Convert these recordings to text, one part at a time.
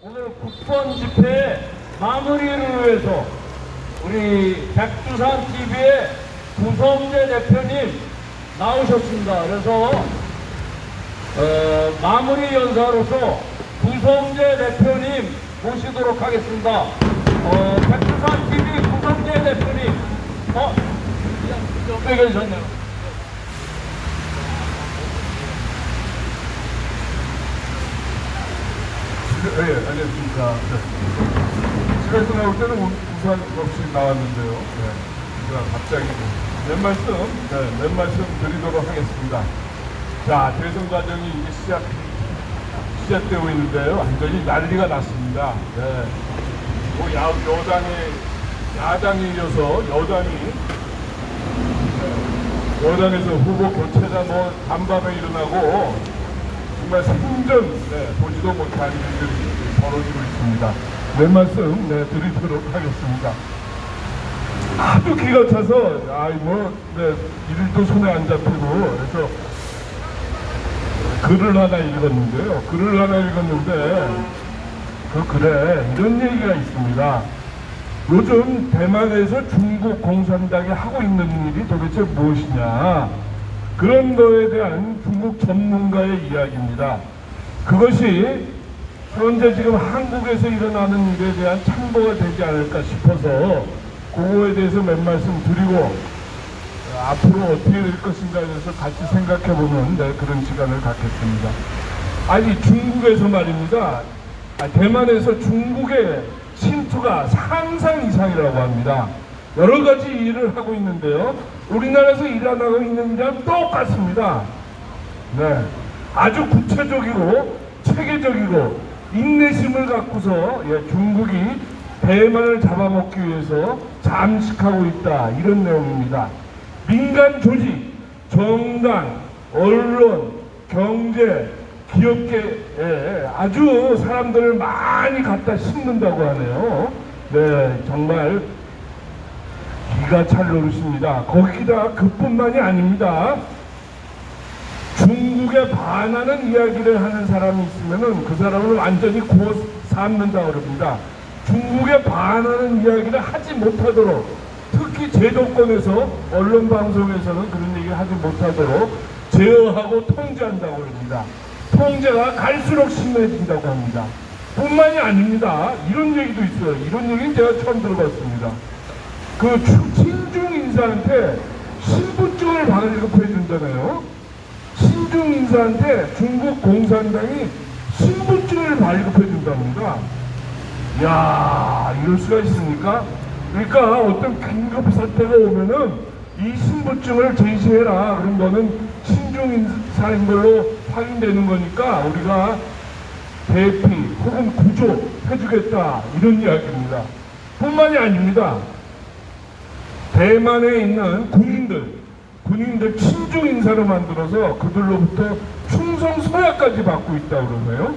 오늘 9번 집회 마무리를 위해서 우리 백두산 TV의 구성재 대표님 나오셨습니다. 그래서 마무리 연사로서 구성재 대표님 모시도록 하겠습니다. 백두산 TV 구성재 대표님, 옆에 계셨네요. 네, 안녕하십니까. 집에서 나올 때는 우산 없이 나왔는데요. 네, 제가 갑자기 몇 말씀 드리도록 하겠습니다. 자, 대선 과정이 이제 시작되고 있는데요. 완전히 난리가 났습니다. 네. 뭐 야당에 이어서 여당에서 후보 교체다 뭐 간밤에 일어나고 정말 생전 보지도 못한 일들이 벌어지고 있습니다. 몇 말씀 드리도록 하겠습니다. 하도 기가 차서 일도 손에 안 잡히고 그래서 글을 하나 읽었는데 글에 이런 얘기가 있습니다. 요즘 대만에서 중국 공산당이 하고 있는 일이 도대체 무엇이냐, 그런 거에 대한 중국 전문가의 이야기입니다. 그것이 현재 지금 한국에서 일어나는 일에 대한 참고가 되지 않을까 싶어서 그거에 대해서 몇 말씀 드리고 앞으로 어떻게 될 것인가에 대해서 같이 생각해보는 그런 시간을 갖겠습니다. 아니, 중국에서 말입니다. 대만에서 중국의 침투가 상상 이상이라고 합니다. 여러 가지 일을 하고 있는데요. 우리나라에서 일어나고 있는 일이랑 똑같습니다. 네, 아주 구체적이고 체계적이고 인내심을 갖고서 중국이 대만을 잡아먹기 위해서 잠식하고 있다, 이런 내용입니다. 민간 조직, 정당, 언론, 경제, 기업계에 아주 사람들을 많이 갖다 심는다고 하네요. 네, 정말 기가 찰 노릇입니다. 거기다 그뿐만이 아닙니다. 중국에 반하는 이야기를 하는 사람이 있으면은 그 사람을 완전히 구워 삶는다 그럽니다. 중국에 반하는 이야기를 하지 못하도록, 특히 제도권에서 언론 방송에서는 그런 얘기를 하지 못하도록 제어하고 통제한다고 합니다. 통제가 갈수록 심해진다고 합니다. 뿐만이 아닙니다. 이런 얘기도 있어요. 이런 얘기는 제가 처음 들어봤습니다. 그 친중 인사한테 신분증을 발급해 준다네요. 친중 인사한테 중국 공산당이 신분증을 발급해 준답니다. 이야, 이럴 수가 있습니까? 그러니까 어떤 긴급 사태가 오면은 이 신분증을 제시해라. 그럼 너는 친중 인사인 걸로 확인되는 거니까 우리가 대피 혹은 구조 해주겠다, 이런 이야기입니다. 뿐만이 아닙니다. 대만에 있는 군인들 친중 인사를 만들어서 그들로부터 충성 서약까지 받고 있다고 그러네요.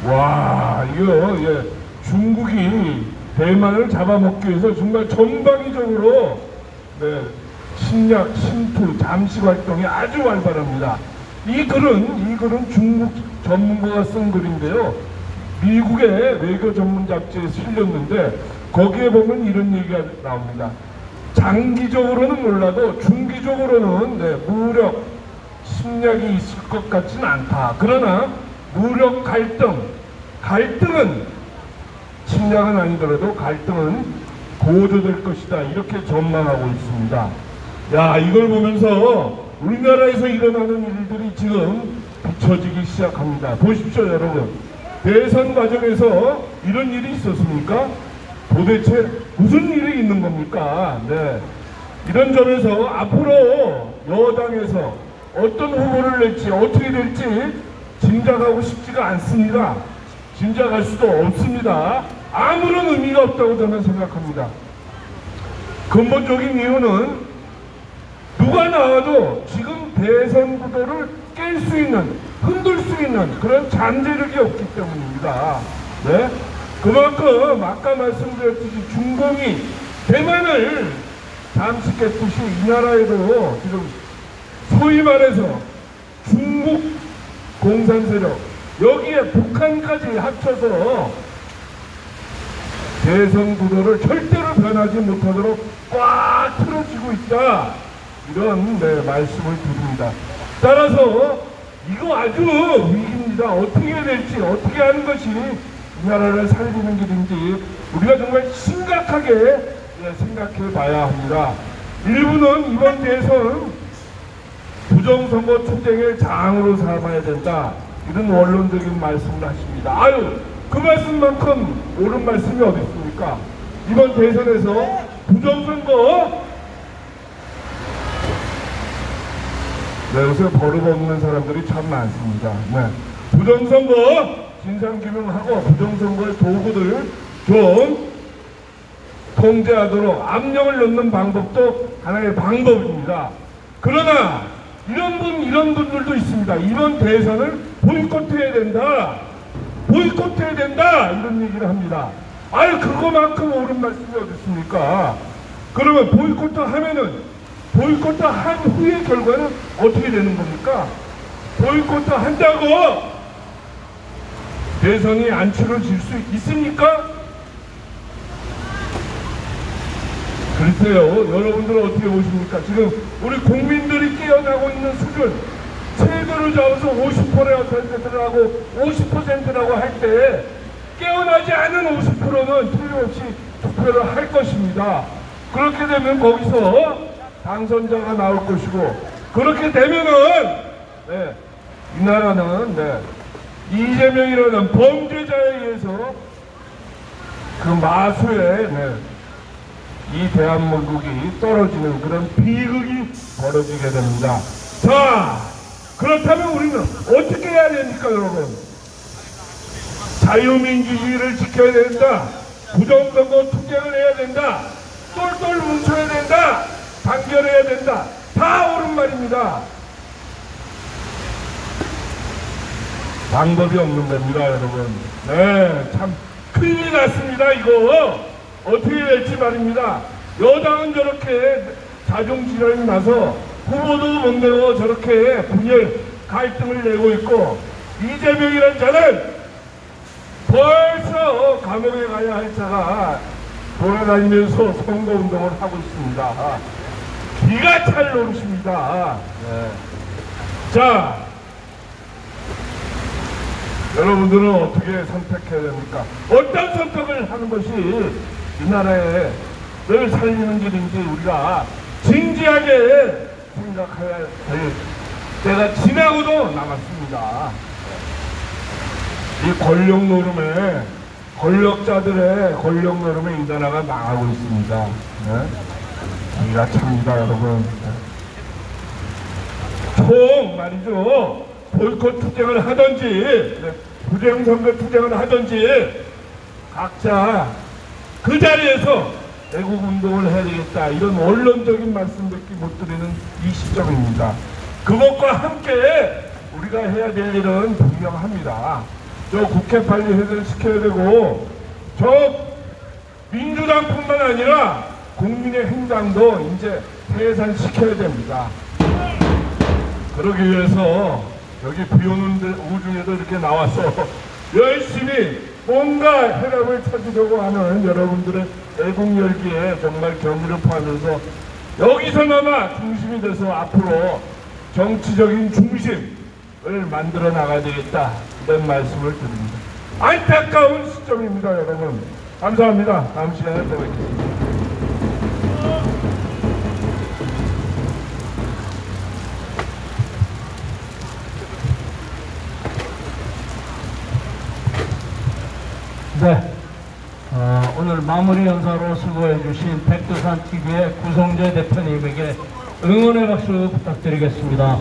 와, 이거 중국이 대만을 잡아먹기 위해서 정말 전방위적으로 침략, 침투, 잠식 활동이 아주 활발합니다. 이 글은 중국 전문가가 쓴 글인데요. 미국의 외교 전문 잡지에 실렸는데 거기에 보면 이런 얘기가 나옵니다. 장기적으로는 몰라도 중기적으로는 무력 침략이 있을 것 같지는 않다. 그러나 무력 갈등은 침략은 아니더라도 갈등은 고조될 것이다, 이렇게 전망하고 있습니다. 야, 이걸 보면서 우리나라에서 일어나는 일들이 지금 비춰지기 시작합니다. 보십시오, 여러분. 대선 과정에서 이런 일이 있었습니까? 도대체 무슨 일이 있는 겁니까? 네. 이런 점에서 앞으로 여당에서 어떤 후보를 낼지 어떻게 될지 짐작하고 싶지가 않습니다. 짐작할 수도 없습니다. 아무런 의미가 없다고 저는 생각합니다. 근본적인 이유는 누가 나와도 지금 대선 구도를 깰 수 있는, 흔들 수 있는 그런 잠재력이 없기 때문입니다. 네? 그만큼 아까 말씀드렸듯이 중공이 대만을 잠식했듯이 이 나라에도 지금 소위 말해서 중국 공산 세력, 여기에 북한까지 합쳐서 대선 구도를 절대로 변하지 못하도록 꽉 틀어지고 있다. 이런 말씀을 드립니다. 따라서 이거 아주 위기입니다. 어떻게 해야 될지, 어떻게 하는 것이 이 나라를 살리는 길인지 우리가 정말 심각하게 생각해 봐야 합니다. 일부는 이번 대선 부정선거 투쟁의 장으로 삼아야 된다. 이런 원론적인 말씀을 하십니다. 아유, 그 말씀만큼 옳은 말씀이 어디 있습니까? 이번 대선에서 부정선거 요새 버릇없는 사람들이 참 많습니다. 부정선거 진상규명하고 부정선거의 도구들을 좀 통제하도록 압력을 넣는 방법도 하나의 방법입니다. 그러나 이런 분들도 있습니다. 이번 대선을 보이콧해야 된다. 보이콧해야 된다. 이런 얘기를 합니다. 아유, 그거만큼 옳은 말씀이 어디 있습니까? 그러면 보이콧을 하면은 보이콧을 한 후의 결과는 어떻게 되는 겁니까? 보이콧을 한다고 대선이 안 치러질 수 있습니까? 글쎄요, 여러분들은 어떻게 보십니까? 지금 우리 국민들이 깨어나고 있는 수준, 세도를 잡아서 50%라고 50%라고 할 때 깨어나지 않은 50%는 틀림없이 투표를 할 것입니다. 그렇게 되면 거기서 당선자가 나올 것이고, 그렇게 되면은 이 나라는 이재명이라는 범죄자에 의해서 그 마수에 이 대한민국이 떨어지는 그런 비극이 벌어지게 됩니다. 자, 그렇다면 우리는 어떻게 해야 됩니까, 여러분? 자유민주주의를 지켜야 된다. 부정선거 투쟁을 해야 된다. 똘똘 뭉쳐야 된다. 단결해야 된다. 다 옳은 말입니다. 방법이 없는 겁니다, 여러분. 참 큰일 났습니다, 이거. 어떻게 될지 말입니다. 여당은 저렇게 자중질환이 나서 후보도 못 내고 저렇게 분열, 갈등을 내고 있고, 이재명이라는 자는 벌써 감옥에 가야 할 자가 돌아다니면서 선거운동을 하고 있습니다. 기가 찰 노릇입니다. 자, 여러분들은 어떻게 선택해야 됩니까? 어떤 선택을 하는 것이 이 나라에 늘 살리는 길인지 우리가 진지하게 생각해야 될 때가 지나고도 남았습니다. 이 권력 노름에, 권력자들의 권력 노름에 이 나라가 망하고 있습니다. 기가 찹니다, 여러분. 총 말이죠. 보이콧 투쟁을 하든지 부정선거 투쟁을 하든지 각자 그 자리에서 애국운동을 해야 되겠다, 이런 원론적인 말씀밖에 못 드리는 이 시점입니다. 그것과 함께 우리가 해야 될 일은 분명합니다. 저 국회 빨리 해결시켜야 되고, 저 민주당뿐만 아니라 국민의 행당도 이제 해산시켜야 됩니다. 그러기 위해서 여기 비오는 우중에도 이렇게 나와서 열심히 뭔가 해답을 찾으려고 하는 여러분들의 애국 열기에 정말 경의를 표하면서 여기서나마 중심이 돼서 앞으로 정치적인 중심을 만들어 나가야 되겠다, 이런 말씀을 드립니다. 안타까운 시점입니다, 여러분. 감사합니다. 다음 시간에 또 뵙겠습니다. 네, 오늘 마무리 연사로 수고해 주신 백두산TV의 구성재 대표님에게 응원의 박수 부탁드리겠습니다.